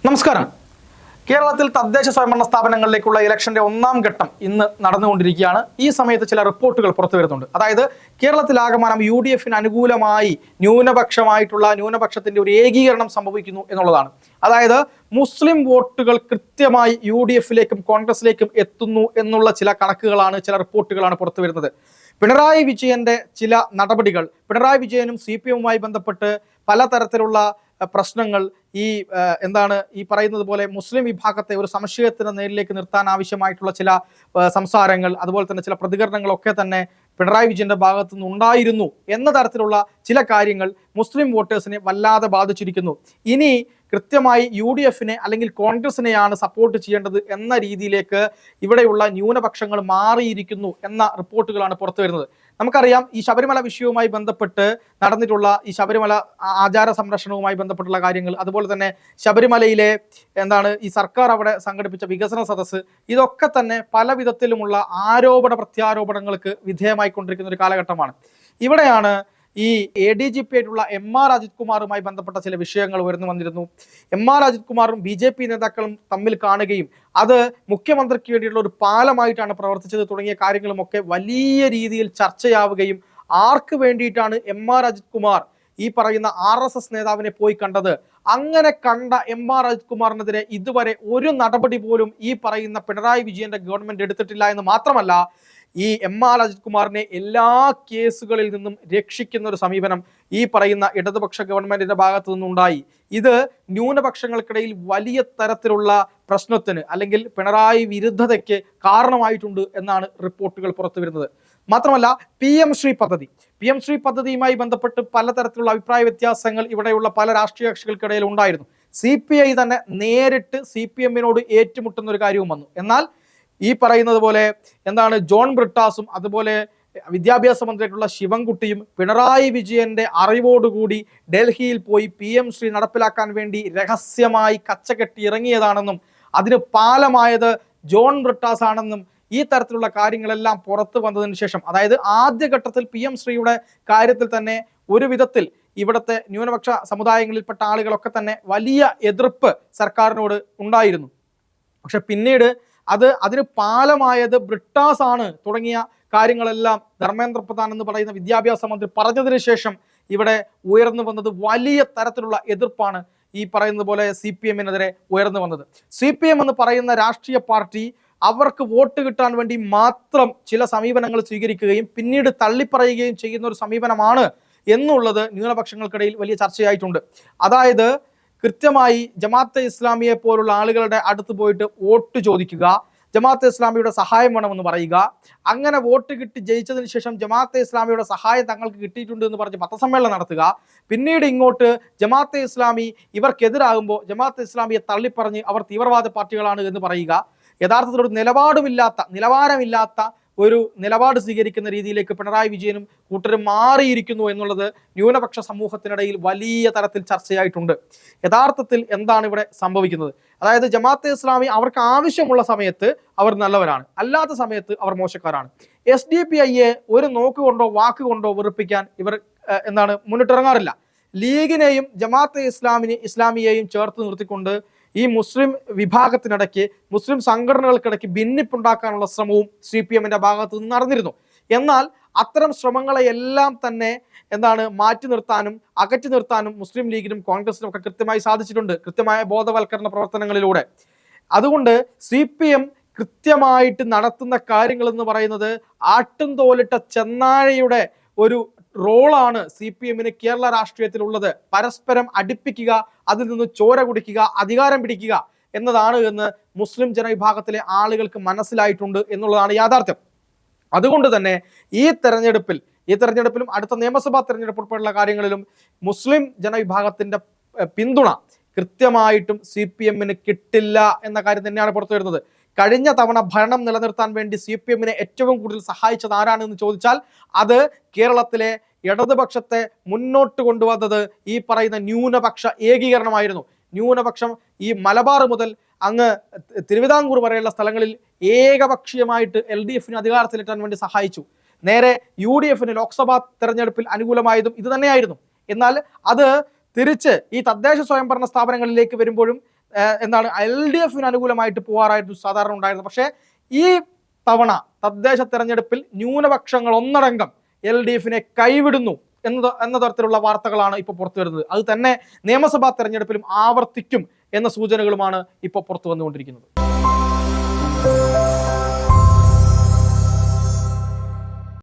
നമസ്കാരം. കേരളത്തിൽ തദ്ദേശ സ്വയംഭരണ സ്ഥാപനങ്ങളിലേക്കുള്ള ഇലക്ഷന്റെ ഒന്നാം ഘട്ടം ഇന്ന് നടന്നുകൊണ്ടിരിക്കുകയാണ്. ഈ സമയത്ത് ചില റിപ്പോർട്ടുകൾ പുറത്തു വരുന്നുണ്ട്. അതായത് കേരളത്തിലാകമാനം UDFന് അനുകൂലമായി ന്യൂനപക്ഷത്തിന്റെ ഒരു ഏകീകരണം സംഭവിക്കുന്നു എന്നുള്ളതാണ്. അതായത് മുസ്ലിം വോട്ടുകൾ കൃത്യമായി UDFിലേക്കും കോൺഗ്രസിലേക്കും എത്തുന്നു എന്നുള്ള ചില കണക്കുകളാണ്, ചില റിപ്പോർട്ടുകളാണ് പുറത്തു വരുന്നത്. പിണറായി വിജയന്റെ ചില നടപടികൾ, പിണറായി വിജയനും CPMുമായി ബന്ധപ്പെട്ട് പലതരത്തിലുള്ള പ്രശ്നങ്ങൾ, ഈ പറയുന്നത് പോലെ മുസ്ലിം വിഭാഗത്തെ ഒരു സംശയത്തിന് നേരിലേക്ക് നിർത്താൻ ആവശ്യമായിട്ടുള്ള ചില സംസാരങ്ങൾ, അതുപോലെ തന്നെ ചില പ്രതികരണങ്ങളൊക്കെ തന്നെ പിണറായി വിജയന്റെ ഭാഗത്തു നിന്നുണ്ടായിരുന്നു എന്ന തരത്തിലുള്ള ചില കാര്യങ്ങൾ മുസ്ലിം വോട്ടേഴ്സിനെ വല്ലാതെ ബാധിച്ചിരിക്കുന്നു. ഇനി കൃത്യമായി UDFനെ അല്ലെങ്കിൽ കോൺഗ്രസിനെയാണ് സപ്പോർട്ട് ചെയ്യേണ്ടത് എന്ന രീതിയിലേക്ക് ഇവിടെയുള്ള ന്യൂനപക്ഷങ്ങൾ മാറിയിരിക്കുന്നു എന്ന റിപ്പോർട്ടുകളാണ് പുറത്തു വരുന്നത്. നമുക്കറിയാം, ഈ ശബരിമല വിഷയവുമായി ബന്ധപ്പെട്ട് നടന്നിട്ടുള്ള ഈ ശബരിമല ആചാര സംരക്ഷണവുമായി ബന്ധപ്പെട്ടുള്ള കാര്യങ്ങൾ, അതുപോലെ തന്നെ ശബരിമലയിലെ ഈ സർക്കാർ അവിടെ സംഘടിപ്പിച്ച വികസന സദസ്സ്, ഇതൊക്കെ തന്നെ പല വിധത്തിലുമുള്ള ആരോപണ പ്രത്യാരോപണങ്ങൾക്ക് വിധേയമായിക്കൊണ്ടിരിക്കുന്ന ഒരു കാലഘട്ടമാണ്. ഇവിടെയാണ് ഈ ADGP ആയിട്ടുള്ള MR അജിത് കുമാറുമായി ബന്ധപ്പെട്ട ചില വിഷയങ്ങൾ ഉയർന്നു വന്നിരുന്നു. MR അജിത് കുമാറും BJP നേതാക്കളും തമ്മിൽ കാണുകയും അത് മുഖ്യമന്ത്രിക്ക് വേണ്ടിയിട്ടുള്ള ഒരു പാലമായിട്ടാണ് പ്രവർത്തിച്ചത് തുടങ്ങിയ കാര്യങ്ങളുമൊക്കെ വലിയ രീതിയിൽ ചർച്ചയാവുകയും, ആർക്ക് വേണ്ടിയിട്ടാണ് MR അജിത് കുമാർ ഈ പറയുന്ന RSS നേതാവിനെ പോയി കണ്ടത്, അങ്ങനെ കണ്ട MR അജിത് കുമാറിനെതിരെ ഇതുവരെ ഒരു നടപടി പോലും ഈ പറയുന്ന പിണറായി വിജയന്റെ ഗവൺമെന്റ് എടുത്തിട്ടില്ല എന്ന് മാത്രമല്ല, ഈ MR അജിത് കുമാറിനെ എല്ലാ കേസുകളിൽ നിന്നും രക്ഷിക്കുന്ന ഒരു സമീപനം ഈ പറയുന്ന ഇടതുപക്ഷ ഗവൺമെന്റിന്റെ ഭാഗത്തു നിന്നുണ്ടായി. ഇത് ന്യൂനപക്ഷങ്ങൾക്കിടയിൽ വലിയ തരത്തിലുള്ള പ്രശ്നത്തിന് അല്ലെങ്കിൽ പിണറായി വിരുദ്ധതയ്ക്ക് കാരണമായിട്ടുണ്ട് എന്നാണ് റിപ്പോർട്ടുകൾ പുറത്തു വരുന്നത്. മാത്രമല്ല, PM ശ്രീ പദ്ധതിയുമായി ബന്ധപ്പെട്ട് പലതരത്തിലുള്ള അഭിപ്രായ വ്യത്യാസങ്ങൾ ഇവിടെയുള്ള പല രാഷ്ട്രീയ കക്ഷികൾക്കിടയിൽ ഉണ്ടായിരുന്നു. CPI തന്നെ നേരിട്ട് CPMനോട് ഏറ്റുമുട്ടുന്ന ഒരു കാര്യവും വന്നു. എന്നാൽ ഈ പറയുന്നത് പോലെ ജോൺ ബ്രിട്ടാസും അതുപോലെ വിദ്യാഭ്യാസ മന്ത്രിയായിട്ടുള്ള ശിവൻകുട്ടിയും പിണറായി വിജയന്റെ അറിവോടുകൂടി ഡൽഹിയിൽ പോയി PM ശ്രീ നടപ്പിലാക്കാൻ വേണ്ടി രഹസ്യമായി കച്ചകെട്ടി ഇറങ്ങിയതാണെന്നും അതിന് പാലമായത് ജോൺ ബ്രിട്ടാസ് ആണെന്നും ഈ തരത്തിലുള്ള കാര്യങ്ങളെല്ലാം പുറത്തു വന്നതിന് ശേഷം, അതായത് ആദ്യഘട്ടത്തിൽ PM ശ്രീയുടെ കാര്യത്തിൽ തന്നെ ഒരു വിധത്തിൽ ഇവിടുത്തെ ന്യൂനപക്ഷ സമുദായങ്ങളിൽപ്പെട്ട ആളുകളൊക്കെ തന്നെ വലിയ എതിർപ്പ് സർക്കാരിനോട് ഉണ്ടായിരുന്നു. പക്ഷെ പിന്നീട് അതിന് പാലമായത് ബ്രിട്ടാസ് ആണ് തുടങ്ങിയ കാര്യങ്ങളെല്ലാം ധർമ്മേന്ദ്ര പ്രധാൻ എന്ന് പറയുന്ന വിദ്യാഭ്യാസ മന്ത്രി പറഞ്ഞതിന് ശേഷം ഇവിടെ ഉയർന്നു വന്നത് വലിയ തരത്തിലുള്ള എതിർപ്പാണ്. ഈ പറയുന്നത് പോലെ CPMനെതിരെ ഉയർന്നു വന്നത്. CPM എന്ന് പറയുന്ന രാഷ്ട്രീയ പാർട്ടി അവർക്ക് വോട്ട് കിട്ടാൻ വേണ്ടി മാത്രം ചില സമീപനങ്ങൾ സ്വീകരിക്കുകയും പിന്നീട് തള്ളിപ്പറയുകയും ചെയ്യുന്ന ഒരു സമീപനമാണ് എന്നുള്ളത് ന്യൂനപക്ഷങ്ങൾക്കിടയിൽ വലിയ ചർച്ചയായിട്ടുണ്ട്. അതായത് കൃത്യമായി ജമാഅത്തെ ഇസ്ലാമിയെ പോലുള്ള ആളുകളുടെ അടുത്ത് പോയിട്ട് വോട്ട് ചോദിക്കുക, ജമാഅത്തെ ഇസ്ലാമിയുടെ സഹായം വേണമെന്ന് പറയുക, അങ്ങനെ വോട്ട് കിട്ടി ജയിച്ചതിന് ശേഷം ജമാഅത്തെ ഇസ്ലാമിയുടെ സഹായം തങ്ങൾക്ക് കിട്ടിയിട്ടുണ്ട് എന്ന് പറഞ്ഞ് പത്രസമ്മേളനം നടത്തുക, പിന്നീട് ഇങ്ങോട്ട് ജമാഅത്തെ ഇസ്ലാമി ഇവർക്കെതിരാകുമ്പോൾ ജമാഅത്തെ ഇസ്ലാമിയെ തള്ളിപ്പറഞ്ഞ് അവർ തീവ്രവാദ പാർട്ടികളാണ് എന്ന് പറയുക, യഥാർത്ഥത്തിൽ ഒരു നിലവാരമില്ലാത്ത ഒരു നിലപാട് സ്വീകരിക്കുന്ന രീതിയിലേക്ക് പിണറായി വിജയനും കൂട്ടരും മാറിയിരിക്കുന്നു എന്നുള്ളത് ന്യൂനപക്ഷ സമൂഹത്തിനിടയിൽ വലിയ തരത്തിൽ ചർച്ചയായിട്ടുണ്ട്. യഥാർത്ഥത്തിൽ എന്താണ് ഇവിടെ സംഭവിക്കുന്നത്? അതായത് ജമാഅത്തെ ഇസ്ലാമി അവർക്ക് ആവശ്യമുള്ള സമയത്ത് അവർ നല്ലവരാണ്, അല്ലാത്ത സമയത്ത് അവർ മോശക്കാരാണ്. SDPIയെ ഒരു നോക്കുകൊണ്ടോ വാക്കുകൊണ്ടോ വെറുപ്പിക്കാൻ ഇവർ മുന്നിട്ടിറങ്ങാറില്ല. ലീഗിനെയും ജമാഅത്തെ ഇസ്ലാമിയെയും ചേർത്ത് നിർത്തിക്കൊണ്ട് ഈ മുസ്ലിം വിഭാഗത്തിനിടയ്ക്ക്, മുസ്ലിം സംഘടനകൾക്കിടയ്ക്ക് ഭിന്നിപ്പുണ്ടാക്കാനുള്ള ശ്രമവും CPMന്റെ ഭാഗത്തു നിന്ന് നടന്നിരുന്നു. എന്നാൽ അത്തരം ശ്രമങ്ങളെയെല്ലാം തന്നെ മാറ്റി നിർത്താനും അകറ്റി നിർത്താനും മുസ്ലിം ലീഗിനും കോൺഗ്രസിനും ഒക്കെ കൃത്യമായി സാധിച്ചിട്ടുണ്ട്, കൃത്യമായ ബോധവൽക്കരണ പ്രവർത്തനങ്ങളിലൂടെ. അതുകൊണ്ട് CPM കൃത്യമായിട്ട് നടത്തുന്ന കാര്യങ്ങൾ എന്ന് പറയുന്നത് ആട്ടും തോലിട്ട ചെന്നാഴയുടെ ഒരു റോളാണ് CPMന് കേരള രാഷ്ട്രീയത്തിലുള്ളത്. പരസ്പരം അടുപ്പിക്കുക, അതിൽ നിന്ന് ചോര കുടിക്കുക, അധികാരം പിടിക്കുക എന്നതാണ് എന്ന് മുസ്ലിം ജനവിഭാഗത്തിലെ ആളുകൾക്ക് മനസ്സിലായിട്ടുണ്ട് എന്നുള്ളതാണ് യാഥാർത്ഥ്യം. അതുകൊണ്ട് തന്നെ ഈ തെരഞ്ഞെടുപ്പിലും അടുത്ത നിയമസഭാ തെരഞ്ഞെടുപ്പ് ഉൾപ്പെടെയുള്ള കാര്യങ്ങളിലും മുസ്ലിം ജനവിഭാഗത്തിന്റെ പിന്തുണ കൃത്യമായിട്ടും CPMന് കിട്ടില്ല എന്ന കാര്യം തന്നെയാണ് പുറത്തു വരുന്നത്. കഴിഞ്ഞ തവണ ഭരണം നിലനിർത്താൻ വേണ്ടി CPMനെ ഏറ്റവും കൂടുതൽ സഹായിച്ചത് ആരാണെന്ന് ചോദിച്ചാൽ അത് കേരളത്തിലെ ഇടതുപക്ഷത്തെ മുന്നോട്ട് കൊണ്ടുവന്നത് ഈ പറയുന്ന ന്യൂനപക്ഷ ഏകീകരണമായിരുന്നു. ന്യൂനപക്ഷം ഈ മലബാർ മുതൽ അങ്ങ് തിരുവിതാംകൂർ വരെയുള്ള സ്ഥലങ്ങളിൽ ഏകപക്ഷീയമായിട്ട് LDFന് അധികാരത്തിലെത്താൻ വേണ്ടി സഹായിച്ചു. നേരെ UDFന് ലോക്സഭാ തെരഞ്ഞെടുപ്പിൽ അനുകൂലമായതും ഇത് തന്നെയായിരുന്നു. എന്നാൽ അത് തിരിച്ച് ഈ തദ്ദേശ സ്വയംഭരണ സ്ഥാപനങ്ങളിലേക്ക് വരുമ്പോഴും എന്താണ് LDF അനുകൂലമായിട്ട് പോകാറായിരുന്നു സാധാരണ ഉണ്ടായിരുന്നത്. പക്ഷേ ഈ തവണ തദ്ദേശ തെരഞ്ഞെടുപ്പിൽ ന്യൂനപക്ഷങ്ങൾ ഒന്നടങ്കം LDF കൈവിടുന്നു എന്ന തരത്തിലുള്ള വാർത്തകളാണ് ഇപ്പോൾ പുറത്തു വരുന്നത്. അത് തന്നെ നിയമസഭാ തെരഞ്ഞെടുപ്പിലും ആവർത്തിക്കും എന്ന സൂചനകളുമാണ് ഇപ്പോൾ പുറത്തു വന്നുകൊണ്ടിരിക്കുന്നത്.